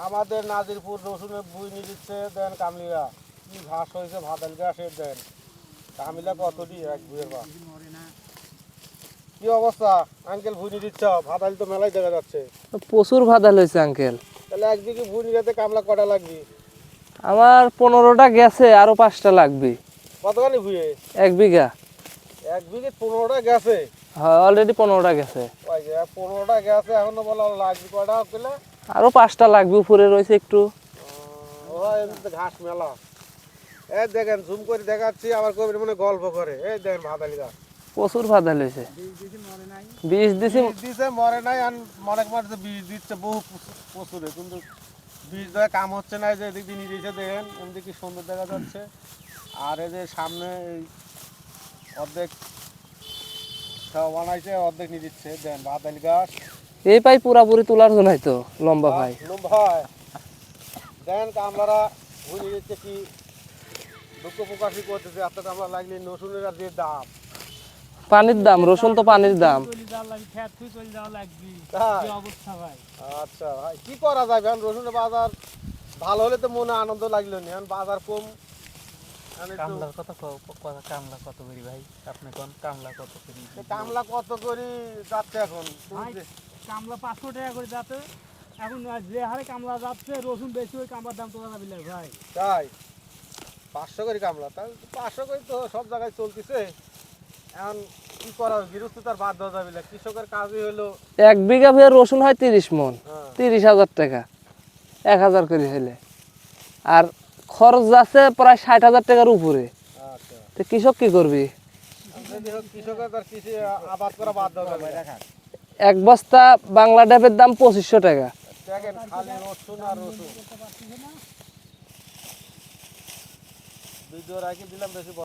আমাদের নাজিরপুর রসুনের বুই নিয়ে দিচ্ছে দেন কামলিরা কি ঘাস হয়েছে ভাতাল ঘাসের দেন কামিলা কতটি এক বুয়ের বা কি অবস্থা আঙ্কেল ভুই নিয়ে দিচ্ছ ভাতাল তো মেলাই দেখা যাচ্ছে প্রচুর ভাদাল হয়েছে আঙ্কেল। তাহলে এক বিঘে ভুই নিতে কামলা কটা লাগবে আমার 15টা গেছে, আরো 5টা লাগবে। কতখানি ভুয়ে 1 বিঘা। এক বিঘে 15টা গেছে হ্যাঁ, অলরেডি 15টা গেছে। ওই যে 15টা গেছে এখনো বলা লাগবে কটা পেলে আরো 5টা লাগবে, উপরে রয়েছে একটু। এমনিতে ঘাস মেলা এই দেখেন জুম করে দেখাচ্ছি আবার কবির মনে গল্প করে এই দেখেন ভাতালি গাছ প্রচুর ভাদাল হয়েছে। বীজ দিছি। বীজ দিছে মরে নাই আর মনে মারছে বীজ দিচ্ছে বহু প্রচুরে কিন্তু বীজ দেওয়া কাম হচ্ছে না। এই যে এদিক দিয়ে নিয়ে দিয়েছে দেখেন এমনি কি সুন্দর দেখা যাচ্ছে। আর এই যে সামনে এই অর্ধেক সব বানাইছে অর্ধেক নিয়ে দিচ্ছে দেন ভাতালি গাছ এই পাই পুরাপুরি তোলার জন্যই তো লম্বা ভাই। ভাই দেন কামলারা ভুলে দিচ্ছে কি দুঃখ প্রকাশই করতেছে আপনার আমরা লাগলে রসুনের আর যে দাম পানির দাম, রসুন তো পানির দাম। আচ্ছা ভাই কি করা যাবে এখন রসুনের বাজার ভালো হলে তো মনে আনন্দ লাগলো নি এখন বাজার কম। কামলা কত কামলা কত করি ভাই আপনি কোন কামলা কত করি? কামলা কত করি যাচ্ছে এখন কামলা 500 টাকা করে যাচ্ছে এখন। যে হারে কামলা যাচ্ছে রসুন বেশি ওই কামলার দাম তোলা যাবে না ভাই। তাই 500 করে কামলা তাহলে 500 করে তো সব জায়গায় চলতেছে এখন কি করা হবে গৃহস্থ তার বাদ দেওয়া যাবে না কৃষকের কাজই হলো 1 বিঘা ভেয়ে রসুন হয় 30 মন, হ্যাঁ। 30,000 টাকা 1000 করে হলে। আর খরচ যাচ্ছে প্রায় 60,000 টাকার উপরে। আচ্ছা তো কৃষক কি করবি? কৃষকের তার কৃষি আবাদ করা বাদ দেওয়া যাবে না। এক বস্তা বাংলা ডাবের দাম 2500 টাকা। দেখেন খালি রসুন আর রসুন ভিডিও রাখি দিলাম বেশি